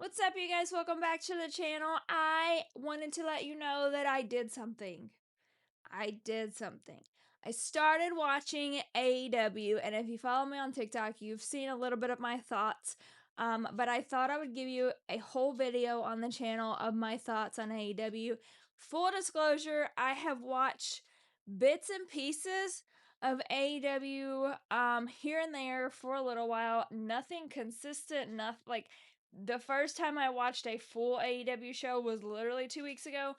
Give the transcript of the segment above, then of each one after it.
What's up, you guys? Welcome back to the channel. I wanted to let you know that I did something. I started watching AEW, and if you follow me on TikTok, you've seen a little bit of my thoughts. But I thought I would give you a whole video on the channel of my thoughts on AEW. Full disclosure, I have watched bits and pieces of AEW here and there for a little while. Nothing consistent, enough like the first time I watched a full AEW show was literally 2 weeks ago.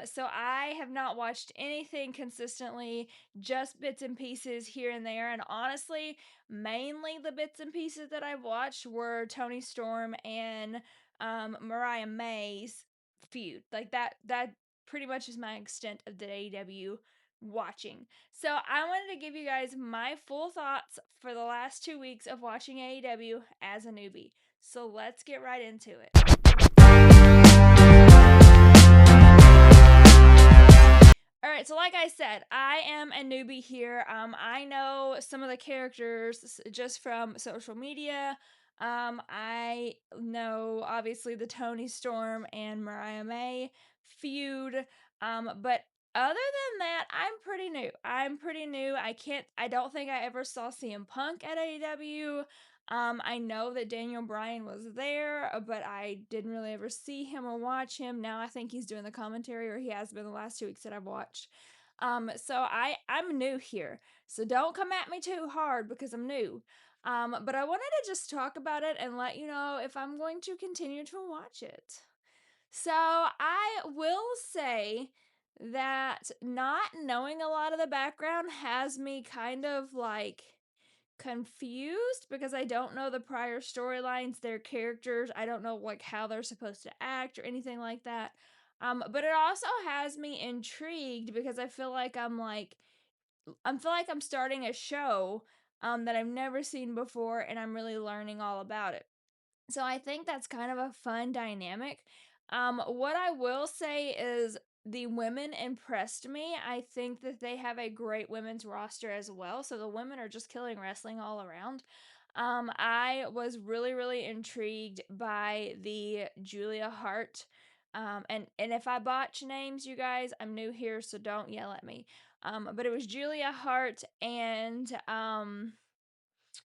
So I have not watched anything consistently, just bits and pieces here and there. And honestly, mainly the bits and pieces that I've watched were Tony Storm and Mariah May's feud. Like that pretty much is my extent of the AEW watching. So I wanted to give you guys my full thoughts for the last 2 weeks of watching AEW as a newbie. So let's get right into it. Alright, so like I said, I am a newbie here. I know some of the characters just from social media. I know obviously the Tony Storm and Mariah May feud. But other than that, I'm pretty new. I don't think I ever saw CM Punk at AEW. I know that Daniel Bryan was there, but I didn't really ever see him or watch him. Now I think he's doing the commentary, or he has been the last 2 weeks that I've watched. So I'm new here. So don't come at me too hard because I'm new. But I wanted to just talk about it and let you know if I'm going to continue to watch it. So I will say that not knowing a lot of the background has me kind of like confused because I don't know the prior storylines, their characters. I don't know like how they're supposed to act or anything like that. But it also has me intrigued because I feel like I'm starting a show that I've never seen before, and I'm really learning all about it. So I think that's kind of a fun dynamic. What I will say is the women impressed me. I think that they have a great women's roster as well. So the women are just killing wrestling all around. I was really, really intrigued by the Julia Hart. And if I botch names, you guys, I'm new here, so don't yell at me. But it was Julia Hart and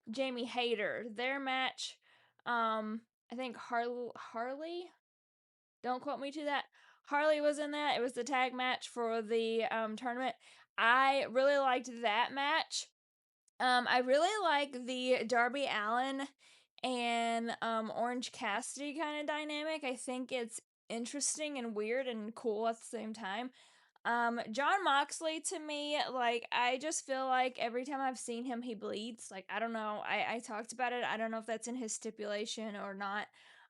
Jamie Hayter. Their match, I think Harley. Don't quote me to that. Harley was in that. It was the tag match for the tournament. I really liked that match. I really like the Darby Allin and Orange Cassidy kind of dynamic. I think it's interesting and weird and cool at the same time. John Moxley, to me, like, I just feel like every time I've seen him, he bleeds. Like, I don't know. I talked about it. I don't know if that's in his stipulation or not.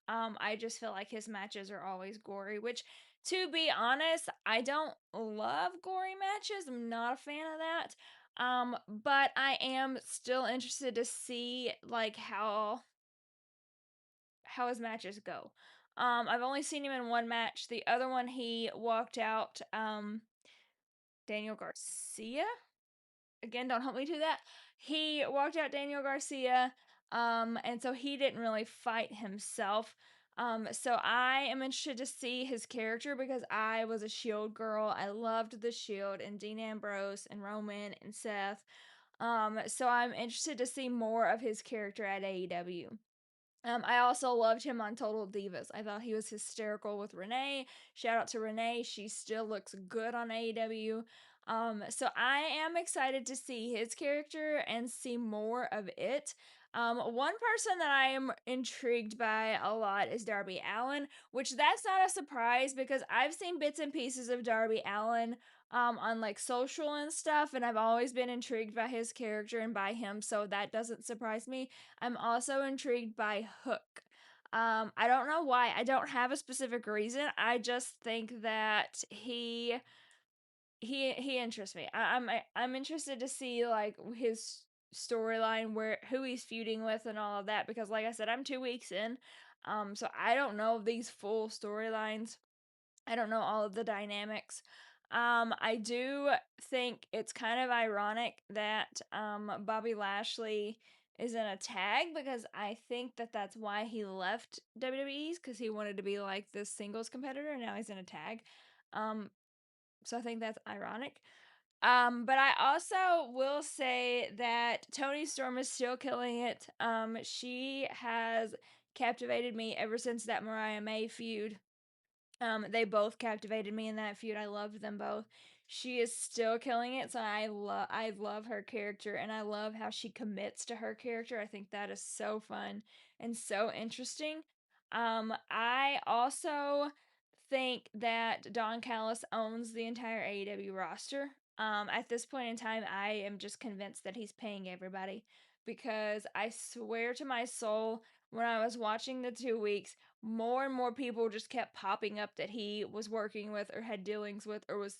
I just feel like his matches are always gory, which, to be honest, I don't love gory matches. I'm not a fan of that. But I am still interested to see, like, how his matches go. I've only seen him in one match. The other one, he walked out, Daniel Garcia. Again, don't hold me to that. He walked out Daniel Garcia, and so he didn't really fight himself. So I am interested to see his character because I was a Shield girl. I loved the Shield and Dean Ambrose and Roman and Seth. So I'm interested to see more of his character at AEW. I also loved him on Total Divas. I thought he was hysterical with Renee. Shout out to Renee. She still looks good on AEW. So I am excited to see his character and see more of it. One person that I am intrigued by a lot is Darby Allin, which that's not a surprise because I've seen bits and pieces of Darby Allin on like social and stuff, and I've always been intrigued by his character and by him, so that doesn't surprise me. I'm also intrigued by Hook. I don't know why. I don't have a specific reason. I just think that he interests me. I'm interested to see like his storyline, where who he's feuding with and all of that, because like I said, I'm 2 weeks in. So I don't know these full storylines. I don't know all of the dynamics. I do think it's kind of ironic that Bobby Lashley is in a tag because I think that that's why he left WWE's because he wanted to be like this singles competitor and now he's in a tag. Um, so I think that's ironic. But I also will say that Tony Storm is still killing it. She has captivated me ever since that Mariah May feud. They both captivated me in that feud. I loved them both. She is still killing it, so I love her character and I love how she commits to her character. I think that is so fun and so interesting. I also think that Don Callis owns the entire AEW roster. At this point in time, I am just convinced that he's paying everybody because I swear to my soul, when I was watching the 2 weeks, more and more people just kept popping up that he was working with or had dealings with or was,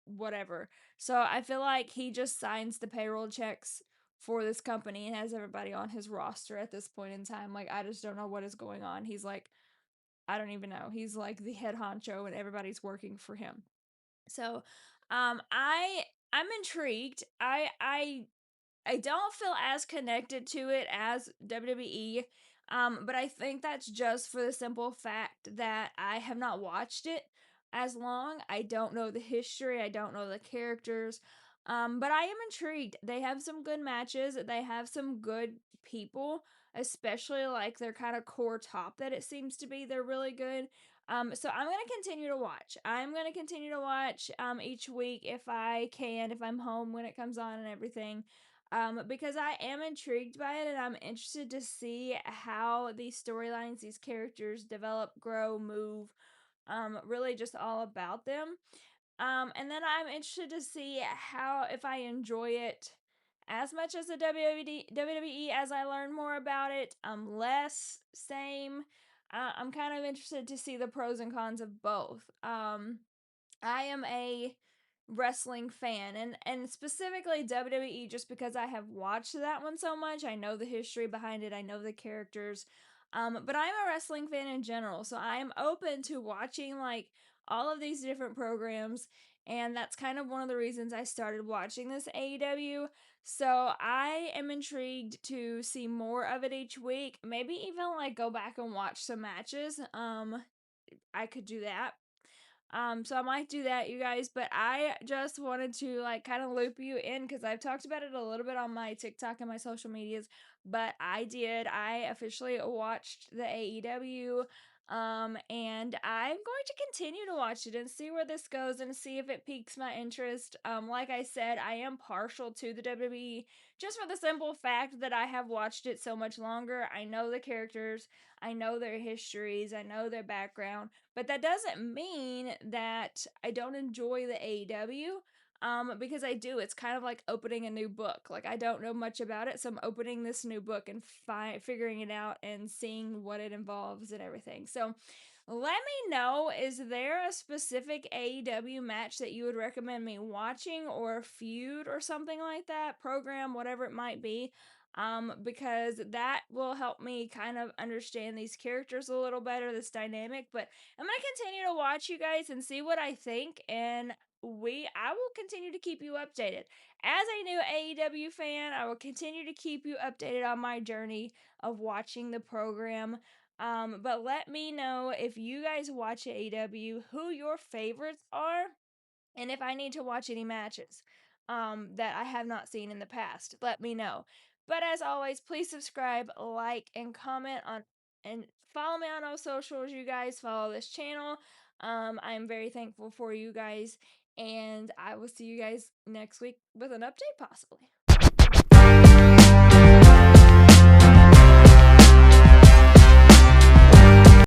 whatever. So I feel like he just signs the payroll checks for this company and has everybody on his roster at this point in time. Like, I just don't know what is going on. He's like, I don't even know. He's like the head honcho and everybody's working for him. So, I'm intrigued. I don't feel as connected to it as WWE. But I think that's just for the simple fact that I have not watched it as long. I don't know the history, I don't know the characters. But I am intrigued. They have some good matches, they have some good people, especially like their kind of core top that it seems to be. They're really good. So I'm gonna continue to watch. I'm gonna continue to watch each week if I can, if I'm home when it comes on and everything, because I am intrigued by it and I'm interested to see how these storylines, these characters develop, grow, move, really just all about them. And then I'm interested to see how, if I enjoy it as much as the WWE as I learn more about it, less, same. I'm kind of interested to see the pros and cons of both. I am a wrestling fan and specifically WWE just because I have watched that one so much. I know the history behind it, I know the characters. But I'm a wrestling fan in general, so I am open to watching like all of these different programs, and that's kind of one of the reasons I started watching this AEW. So I am intrigued to see more of it each week. Maybe even like go back and watch some matches. I could do that. So I might do that, you guys, but I just wanted to like kind of loop you in because I've talked about it a little bit on my TikTok and my social medias, but I officially watched the AEW. And I'm going to continue to watch it and see where this goes and see if it piques my interest. Like I said, I am partial to the WWE just for the simple fact that I have watched it so much longer. I know the characters, I know their histories, I know their background, but that doesn't mean that I don't enjoy the AEW. Because I do. It's kind of like opening a new book. Like I don't know much about it, so I'm opening this new book and figuring it out and seeing what it involves and everything. So, let me know, is there a specific AEW match that you would recommend me watching or a feud or something like that, program, whatever it might be? Because that will help me kind of understand these characters a little better, this dynamic. But I'm gonna continue to watch you guys and see what I think, and I will continue to keep you updated. As a new AEW fan, I will continue to keep you updated on my journey of watching the program. But let me know if you guys watch AEW, who your favorites are, and if I need to watch any matches that I have not seen in the past. Let me know. But as always, please subscribe, like, and comment on, and follow me on all socials. You guys follow this channel. I'm very thankful for you guys, and I will see you guys next week with an update, possibly.